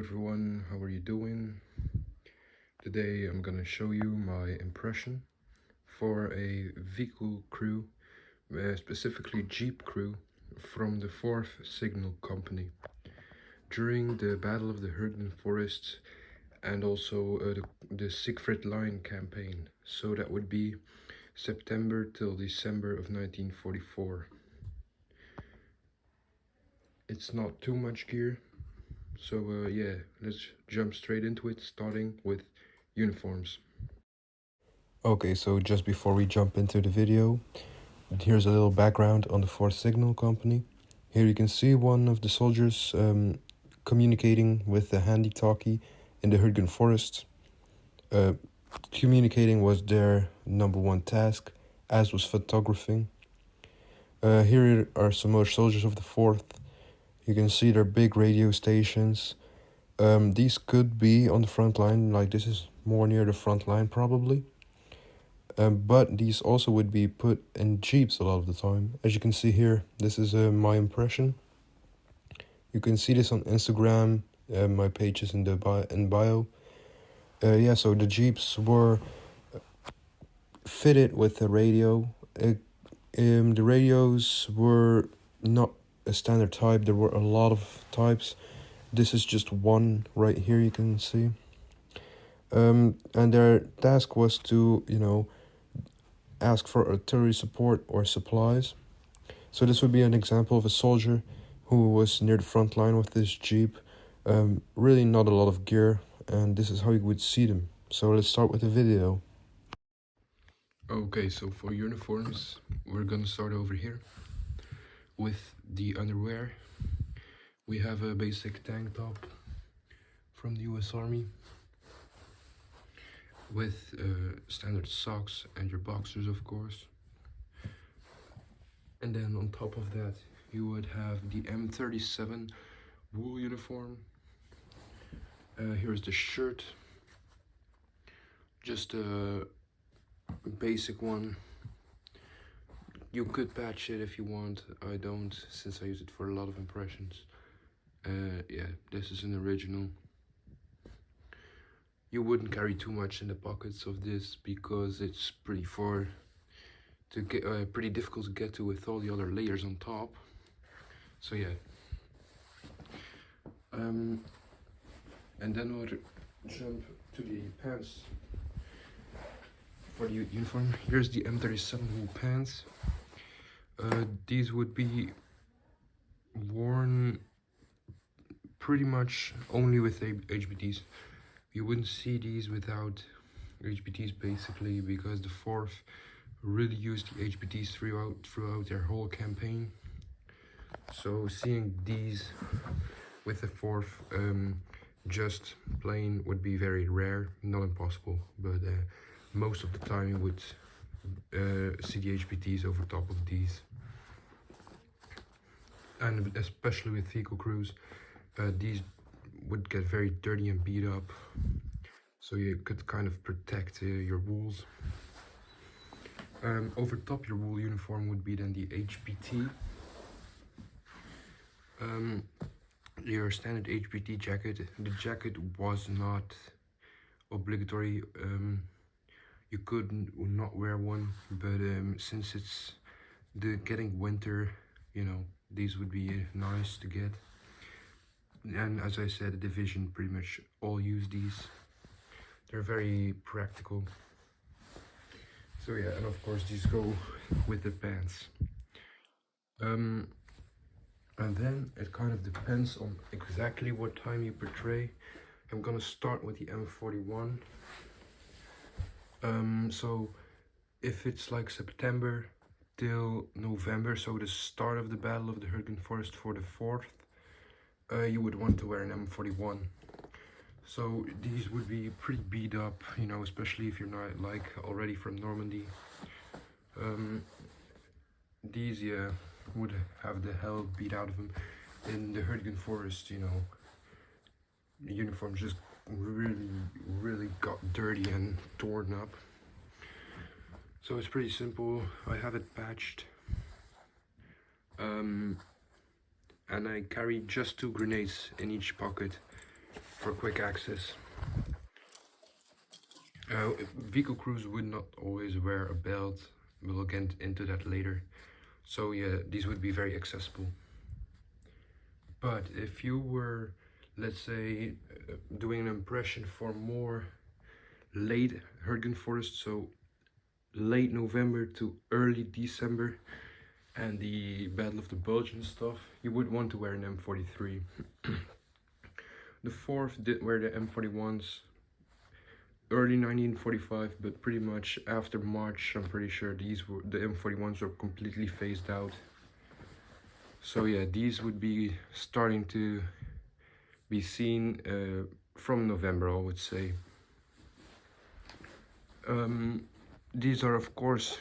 everyone, how are you doing? Today I'm gonna show you my impression for a vehicle crew, specifically Jeep crew from the 4th Signal Company during the Battle of the Hürtgen Forest and also the Siegfriedline campaign. So that would be September till December of 1944. It's not too much gear. So yeah, let's jump straight into it, starting with uniforms. Okay, so just before we jump into the video, here's a little background on the 4th Signal Company. Here you can see one of the soldiers communicating with the handy-talkie in the Hürtgen Forest. Communicating was their #1 task, as was photographing. Here are some more soldiers of the 4th. You can see their big radio stations. These could be on the front line, like this is more near the front line probably. But these also would be put in Jeeps a lot of the time. As you can see here, this is my impression. You can see this on Instagram, my page is in the bio. Yeah, so the Jeeps were fitted with a radio. The radios were not a standard type, there were a lot of types. This is just one right here, you can see. And their task was to, ask for artillery support or supplies. So this would be an example of a soldier who was near the front line with this Jeep. Really not a lot of gear, and this is how you would see them. So let's start with the video. Okay, so for uniforms, we're gonna start over here with the underwear. We have a basic tank top from the US Army with standard socks and your boxers, of course. And then on top of that, you would have the M37 wool uniform. Here's the shirt, just a basic one. You could patch it if you want. I don't, since I use it for a lot of impressions. Yeah, this is an original. You wouldn't carry too much in the pockets of this because it's pretty pretty difficult to get to with all the other layers on top. So yeah. And then we'll jump to the pants for the uniform. Here's the M37 wool pants. These would be worn pretty much only with HBTs. You wouldn't see these without HBTs basically, because the 4th really used the HBTs throughout their whole campaign. So seeing these with the 4th just plain would be very rare, not impossible, but most of the time you would see the HBTs over top of these. And especially with vehicle crews, these would get very dirty and beat up, so you could kind of protect your wools. Over top your wool uniform would be then the HBT. Your standard HBT jacket. The jacket was not obligatory. You could not wear one, but since it's getting winter, these would be nice to get. And as I said, the division pretty much all use these. They're very practical. So yeah, and of course these go with the pants. And then it kind of depends on exactly what time you portray. I'm gonna start with the M41. So if it's like September till November, so the start of the Battle of the Hürtgen Forest for the 4th, you would want to wear an M41. So these would be pretty beat up, especially if you're not like already from Normandy. These, yeah, would have the hell beat out of them. In the Hürtgen Forest, the uniform just really got dirty and torn up. So it's pretty simple. I have it patched. And I carry just 2 grenades in each pocket. for quick access. Vehicle crews would not always wear a belt. We'll get into that later. So yeah, these would be very accessible. But if you were, let's say, doing an impression for more late Hürtgen forest, so late November to early December, and the Battle of the Bulge and stuff, you would want to wear an M43. The 4th did wear the M41s early 1945, but pretty much after March, I'm pretty sure the M41s were completely phased out. So yeah, these would be starting to be seen from November, I would say. These are of course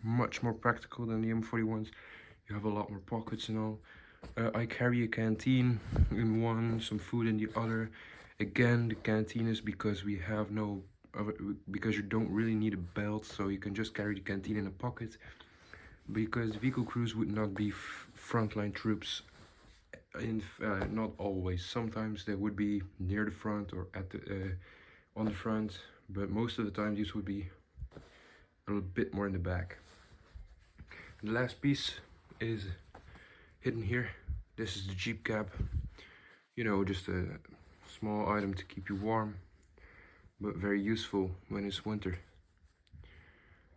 much more practical than the M41s. You have a lot more pockets and all. I carry a canteen in one, some food in the other. Again, the canteen is because we have no, because you don't really need a belt, so you can just carry the canteen in a pocket. Because vehicle crews would not be frontline troops, not always. Sometimes they would be near the front or at the on the front, but most of the time these would be a little bit more in the back. The last piece is hidden here. This is the Jeep cap. You know, just a small item to keep you warm, but very useful when it's winter.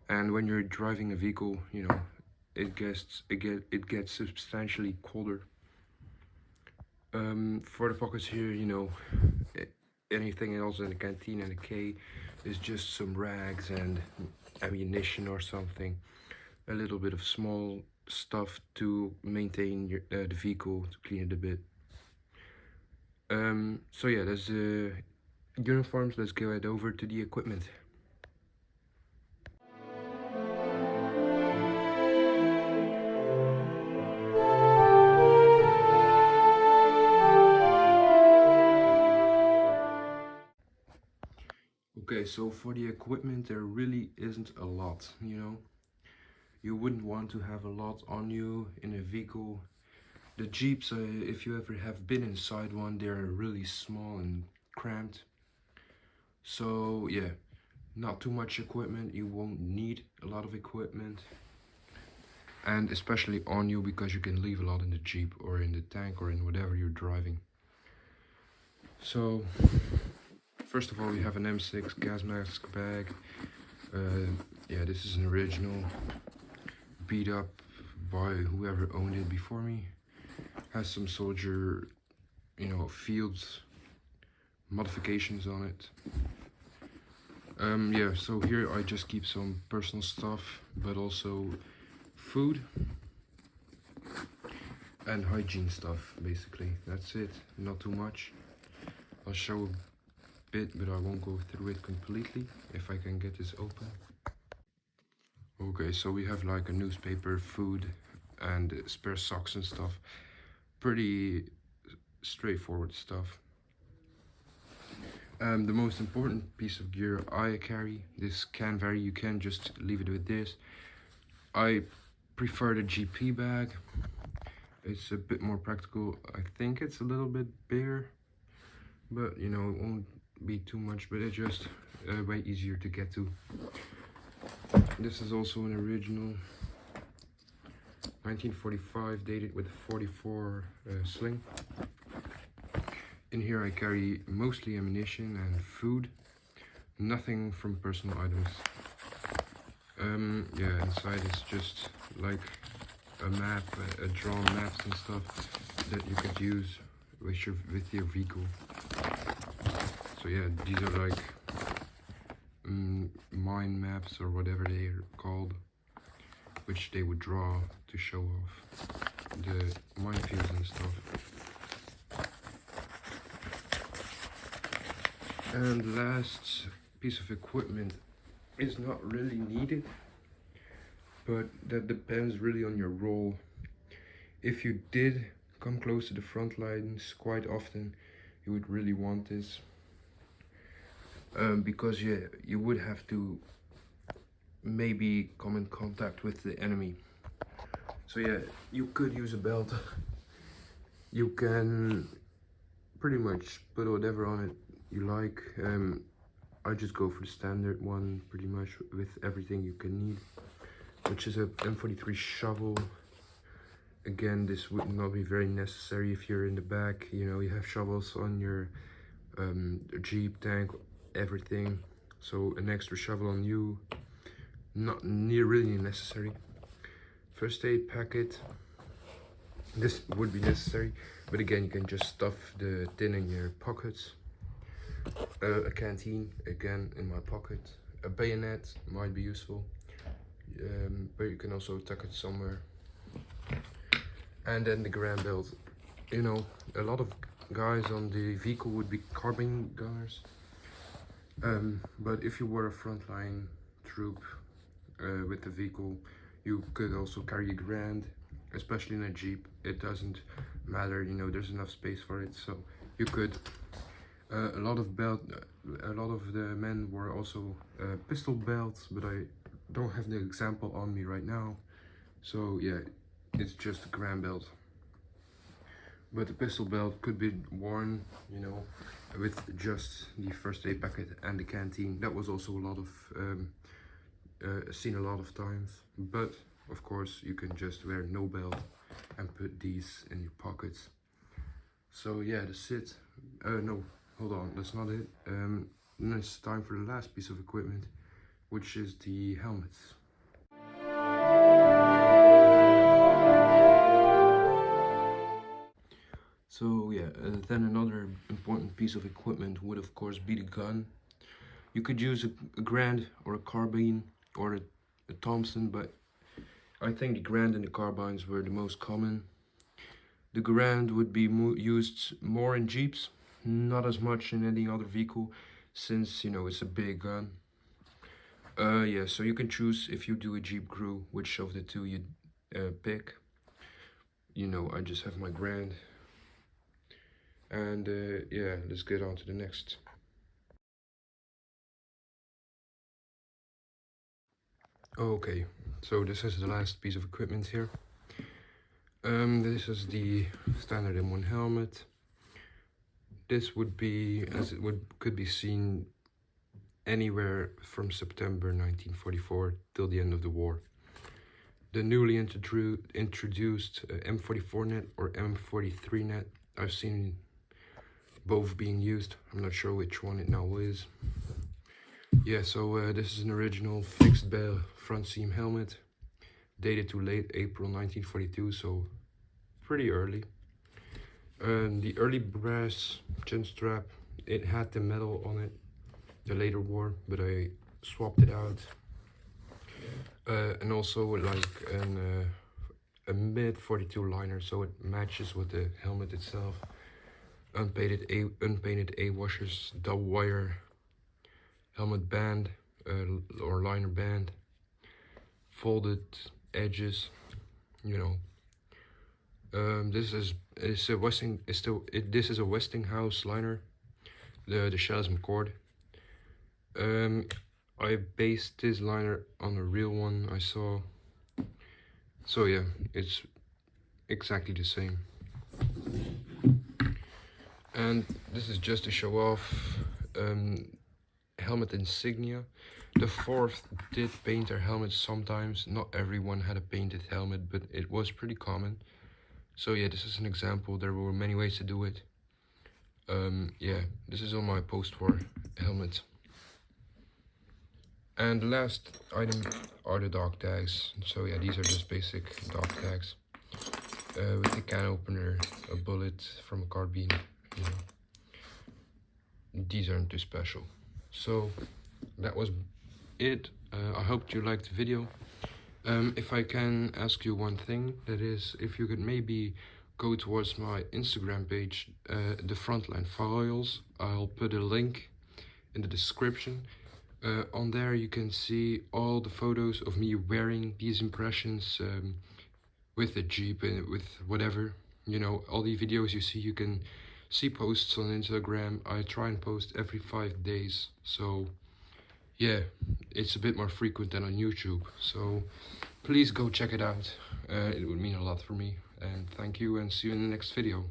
And when you're driving a vehicle, you know, it gets substantially colder. For the pockets here, you know, anything else in the canteen and the K is just some rags and ammunition or something. A little bit of small stuff to maintain the vehicle, to clean it a bit. So yeah, that's the uniforms. Let's go head over to the equipment. Okay, so for the equipment, there really isn't a lot, you know. You wouldn't want to have a lot on you in a vehicle. The Jeeps, if you ever have been inside one, they're really small and cramped. So yeah, not too much equipment. You won't need a lot of equipment. And especially on you, because you can leave a lot in the Jeep or in the tank or in whatever you're driving. So first of all, we have an M6 gas mask bag. Yeah, this is an original, beat up by whoever owned it before me. Has some soldier, you know, fields modifications on it. Yeah, so here I just keep some personal stuff, but also food and hygiene stuff, basically. That's it, not too much. I'll show a bit, but I won't go through it completely. If I can get this open. Okay, so we have like a newspaper, food, and spare socks and stuff. Pretty straightforward stuff. The most important piece of gear I carry, this can vary, you can just leave it with this. I prefer the GP bag. It's a bit more practical. I think it's a little bit bigger, but you know, it won't be too much, but it's just way easier to get to. This is also an original 1945, dated with a 44 sling. In here I carry mostly ammunition and food, nothing from personal items. Yeah, inside is just like a map, a drawn maps and stuff that you could use with your vehicle. So yeah, these are like mine maps or whatever they are called, which they would draw to show off the minefields and stuff. And the last piece of equipment is not really needed, but that depends really on your role. If you did come close to the front lines quite often, you would really want this. Because yeah, you would have to maybe come in contact with the enemy. So yeah, you could use a belt. You can pretty much put whatever on it you like. I just go for the standard one pretty much with everything you can need, which is a M43 shovel. Again, this would not be very necessary if you're in the back, you know, you have shovels on your Jeep, tank, everything. So an extra shovel on you, not really necessary. First aid packet, this would be necessary, but again, you can just stuff the tin in your pockets. A canteen, again, in my pocket. A bayonet might be useful, but you can also tuck it somewhere. And then the gram belt. You know, a lot of guys on the vehicle would be carbine gunners, but if you were a frontline troop with the vehicle, you could also carry a grand, especially in a Jeep. It doesn't matter, you know, there's enough space for it, so you could. A lot of the men wore also pistol belts, but I don't have the example on me right now, so yeah, it's just a gram belt. But the pistol belt could be worn, you know, with just the first aid packet and the canteen. That was also a lot of seen a lot of times. But of course, you can just wear no belt and put these in your pockets. So yeah, that's it. No, hold on, that's not it. Then it's time for the last piece of equipment, which is the helmets. So yeah, then another important piece of equipment would of course be the gun. You could use a Grand or a carbine or a Thompson, but I think the Grand and the carbines were the most common. The Grand would be used more in Jeeps, not as much in any other vehicle, since, you know, it's a big gun. Yeah, so you can choose, if you do a Jeep crew, which of the two you pick. You know, I just have my Grand. And yeah, let's get on to the next. Okay, so this is the last piece of equipment here. This is the standard M1 helmet. This would be, as it could be seen anywhere from September 1944 till the end of the war. The newly introduced M44 net or M43 net, I've seen both being used. I'm not sure which one it now is. Yeah, so this is an original fixed bell front seam helmet, dated to late April 1942, so pretty early. The early brass chin strap, it had the metal on it. The later wore, but I swapped it out. And also like a mid 42 liner, so it matches with the helmet itself. Unpainted A washers, double wire helmet band or liner band, folded edges, you know. This is a Westinghouse liner, the Chasm cord. I based this liner on a real one I saw. So yeah, it's exactly the same. And this is just to show off helmet insignia. The 4th did paint their helmets sometimes. Not everyone had a painted helmet, but it was pretty common. So yeah, this is an example. There were many ways to do it. Yeah, this is on my post-war helmet. And the last item are the dog tags. So yeah, these are just basic dog tags. With a can opener, a bullet from a carbine, you know. These aren't too special. So that was it. I hope you liked the video. If I can ask you one thing, that is, if you could maybe go towards my Instagram page, the Frontline Files. I'll put a link in the description. On there you can see all the photos of me wearing these impressions with the Jeep and with whatever, you know, all the videos you see. You can see posts on Instagram. I try and post every 5 days, so yeah, it's a bit more frequent than on YouTube, so please go check it out. It would mean a lot for me, and thank you, and see you in the next video.